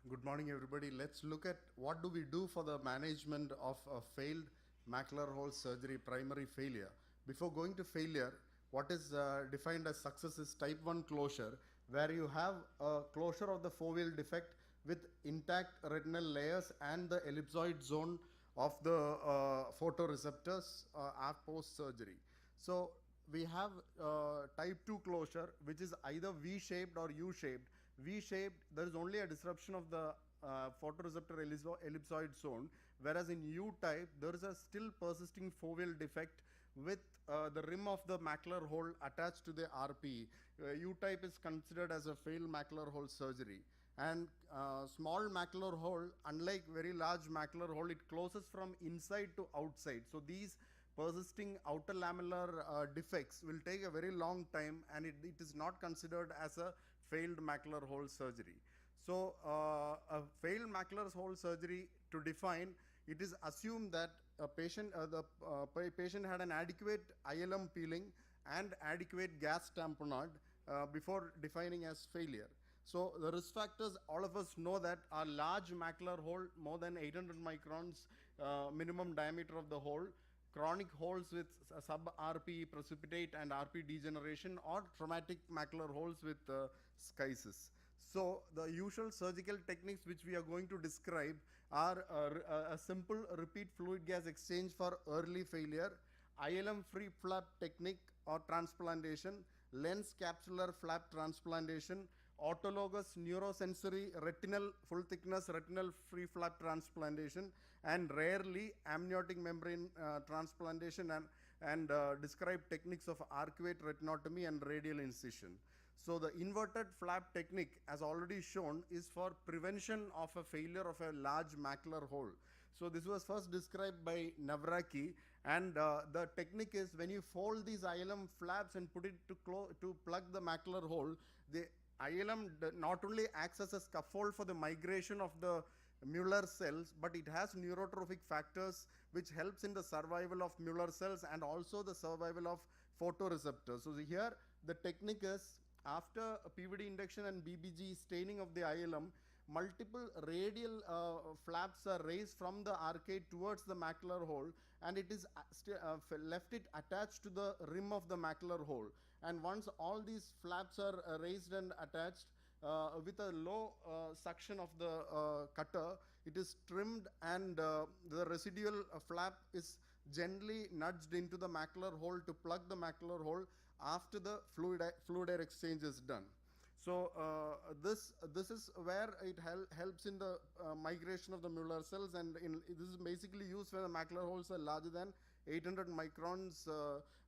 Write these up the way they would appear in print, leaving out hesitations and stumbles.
Good morning, everybody. Let's look at what do we do for the management of a failed macular hole surgery, primary failure. Before going to failure, what is defined as success is type 1 closure, where you have a closure of the foveal defect with intact retinal layers and the ellipsoid zone of the photoreceptors post surgery. So we have type 2 closure, which is either V-shaped or U-shaped. V-shaped, there is only a disruption of the photoreceptor ellipsoid zone, whereas in U-type, there is a still persisting foveal defect with the rim of the macular hole attached to the RPE. U-type is considered as a failed macular hole surgery. And small macular hole, unlike very large macular hole, it closes from inside to outside. So these persisting outer lamellar defects will take a very long time, and it is not considered as a failed macular hole surgery. So a failed macular hole surgery, to define, it is assumed that a patient, patient had an adequate ILM peeling and adequate gas tamponade before defining as failure. So the risk factors, all of us know that a large macular hole, more than 800 microns minimum diameter of the hole, chronic holes with sub-RP precipitate and RP degeneration, or traumatic macular holes with schisis. So the usual surgical techniques which we are going to describe are a simple repeat fluid gas exchange for early failure, ILM free flap technique or transplantation, lens capsular flap transplantation, autologous neurosensory retinal full thickness retinal free flap transplantation, and rarely amniotic membrane transplantation, and describe techniques of arcuate retinotomy and radial incision. So the inverted flap technique, as already shown, is for prevention of a failure of a large macular hole. So this was first described by Navraki, and the technique is when you fold these ILM flaps and put it to plug the macular hole, the ILM not only acts as a scaffold for the migration of the Mueller cells, but it has neurotrophic factors which helps in the survival of Mueller cells and also the survival of photoreceptors. So here the technique is, after PVD induction and BBG staining of the ILM, multiple radial flaps are raised from the arcade towards the macular hole, and it is left it attached to the rim of the macular hole. And once all these flaps are raised and attached, with a low suction of the cutter, it is trimmed, and the residual flap is gently nudged into the macular hole to plug the macular hole after the fluid air exchange is done. So this is where it helps in the migration of the Mueller cells, and this is basically used when the macular holes are larger than 800 microns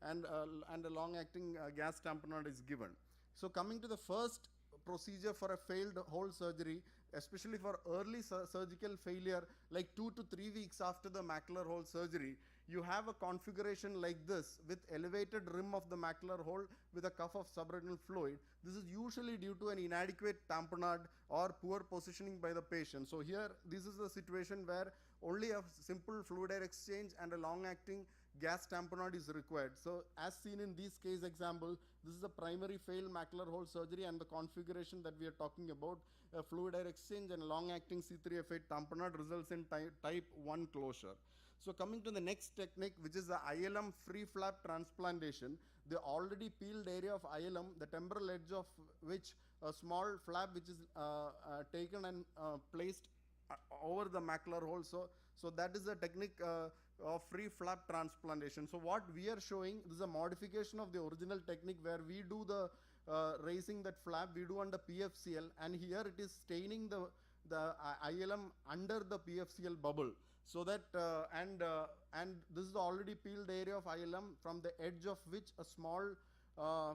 and a long-acting gas tamponade is given. So coming to the first procedure for a failed hole surgery, especially for early surgical failure, like 2 to 3 weeks after the macular hole surgery, you have a configuration like this with elevated rim of the macular hole with a cuff of subretinal fluid. This is usually due to an inadequate tamponade or poor positioning by the patient. So here, this is the situation where only a simple fluid air exchange and a long-acting gas tamponade is required. So as seen in this case example, this is a primary failed macular hole surgery, and the configuration that we are talking about, a fluid air exchange and long-acting C3F8 tamponade, results in type 1 closure. So coming to the next technique, which is the ILM free flap transplantation, the already peeled area of ILM, the temporal edge of which a small flap which is taken and placed over the macular hole. So that is the technique of free flap transplantation. So what we are showing, this is a modification of the original technique where we do the raising that flap, we do under PFCL, and here it is staining the ILM under the PFCL bubble. So that and this is the already peeled area of ILM from the edge of which a small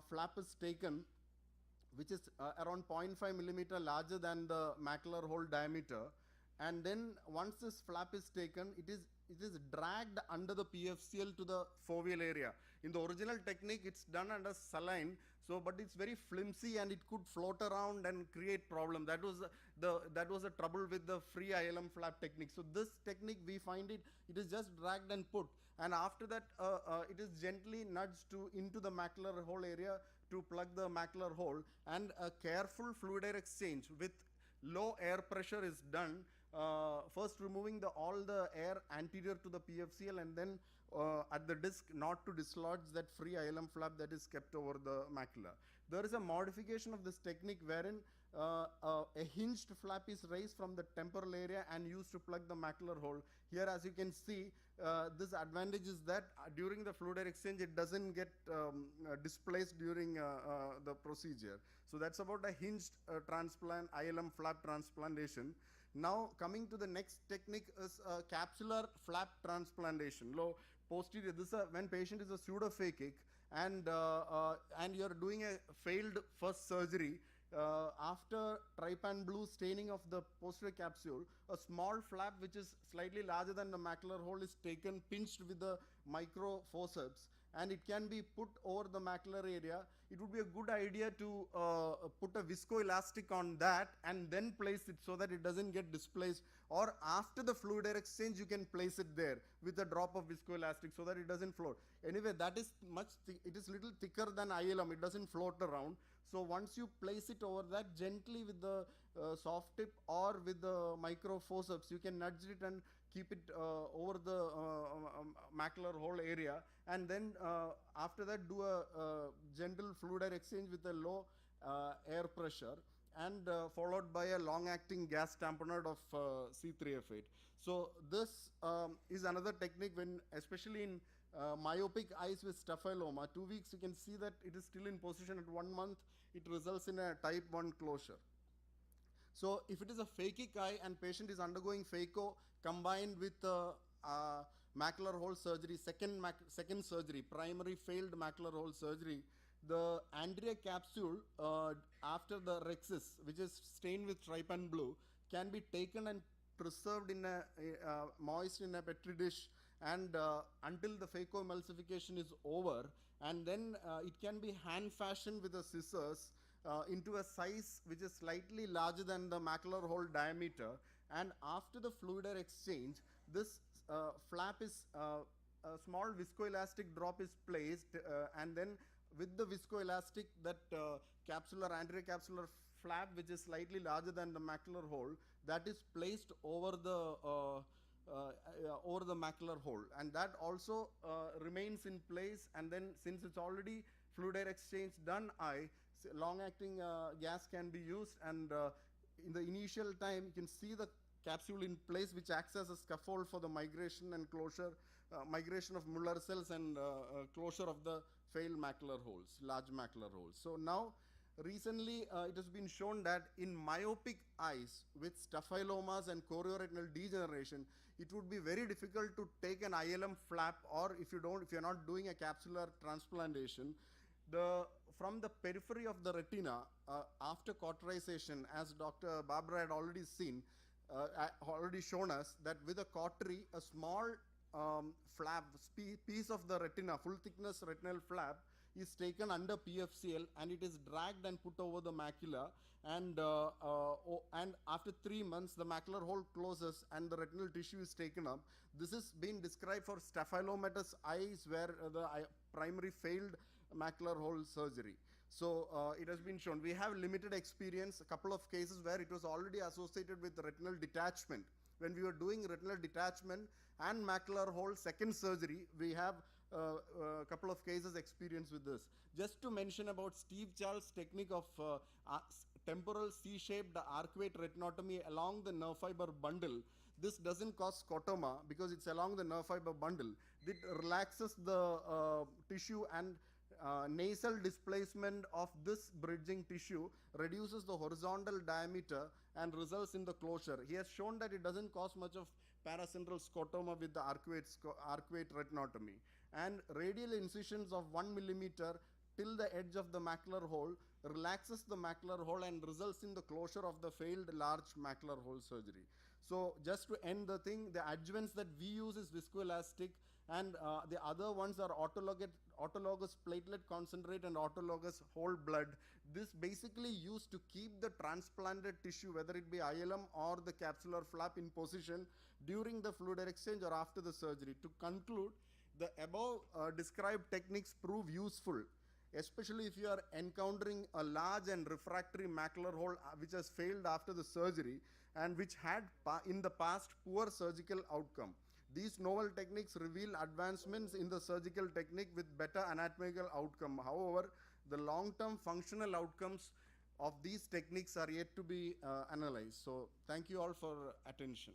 flap is taken, which is around 0.5 millimeter larger than the macular hole diameter. And then once this flap is taken, it is dragged under the PFCL to the foveal area. In the original technique, it's done under saline, but it's very flimsy and it could float around and create problem. That was the trouble with the free ILM flap technique. So this technique, we find it is just dragged and put, and after that it is gently nudged into the macular hole area to plug the macular hole, and a careful fluid air exchange with low air pressure is done, first removing all the air anterior to the PFCL, and then at the disc not to dislodge that free ILM flap that is kept over the macula. There is a modification of this technique wherein a hinged flap is raised from the temporal area and used to plug the macular hole. Here, as you can see, this advantage is that during the fluid air exchange, it doesn't get displaced during the procedure. So that's about a hinged transplant, ILM flap transplantation. Now coming to the next technique is capsular flap transplantation. Low posterior, this when patient is a pseudophakic and you are doing a failed first surgery, after trypan blue staining of the posterior capsule, a small flap which is slightly larger than the macular hole is taken, pinched with the micro forceps, and it can be put over the macular area. It would be a good idea to put a viscoelastic on that and then place it so that it doesn't get displaced, or after the fluid air exchange you can place it there with a drop of viscoelastic so that it doesn't float. Anyway, that is it is little thicker than ILM, it doesn't float around. So once you place it over that, gently with the soft tip or with the micro forceps, you can nudge it and keep it over the macular hole area, and then after that do a gentle fluid air exchange with a low air pressure, and followed by a long-acting gas tamponade of C3F8. So this is another technique when, especially in myopic eyes with staphyloma, 2 weeks you can see that it is still in position. At 1 month it results in a type 1 closure. So if it is a phakic eye and patient is undergoing phaco combined with macular hole surgery, second surgery, primary failed macular hole surgery, the anterior capsule after the rhexis, which is stained with trypan blue, can be taken and preserved in a moist in a petri dish, and until the phacoemulsification is over, and then it can be hand fashioned with the scissors into a size which is slightly larger than the macular hole diameter, and after the fluid air exchange, this flap is a small viscoelastic drop is placed, and then with the viscoelastic, that anterior capsular flap, which is slightly larger than the macular hole, that is placed over the macular hole, and that also remains in place. And then, since it's already fluid air exchange done eye, long-acting gas can be used, and in the initial time you can see the capsule in place, which acts as a scaffold for the migration and closure, migration of Muller cells, and closure of the failed macular holes, large macular holes. So now recently it has been shown that in myopic eyes with staphylomas and chorioretinal degeneration, it would be very difficult to take an ILM flap, or if you're not doing a capsular transplantation, from the periphery of the retina after cauterization, as Dr. Barbara had already shown us, that with a cautery, a small flap, piece of the retina, full thickness retinal flap, is taken under PFCL, and it is dragged and put over the macula, and after 3 months the macular hole closes and the retinal tissue is taken up. This is being described for staphylomatous eyes where the primary failed macular hole surgery. So it has been shown. We have limited experience, a couple of cases where it was already associated with retinal detachment. When we were doing retinal detachment and macular hole second surgery, we have a couple of cases experience with this. Just to mention about Steve Charles' technique of temporal C-shaped arcuate retinotomy along the nerve fiber bundle. This doesn't cause scotoma because it's along the nerve fiber bundle. It relaxes the tissue, and nasal displacement of this bridging tissue reduces the horizontal diameter and results in the closure. He has shown that it doesn't cause much of paracentral scotoma with the arcuate retinotomy. And radial incisions of 1 millimeter till the edge of the macular hole relaxes the macular hole and results in the closure of the failed large macular hole surgery. So just to end the thing, the adjuvants that we use is viscoelastic, and the other ones are autologous platelet concentrate and autologous whole blood. This basically used to keep the transplanted tissue, whether it be ILM or the capsular flap, in position during the fluid air exchange or after the surgery. To conclude, the above described techniques prove useful, especially if you are encountering a large and refractory macular hole which has failed after the surgery and which had in the past poor surgical outcome. These novel techniques reveal advancements in the surgical technique with better anatomical outcome. However, the long-term functional outcomes of these techniques are yet to be analyzed. So thank you all for attention.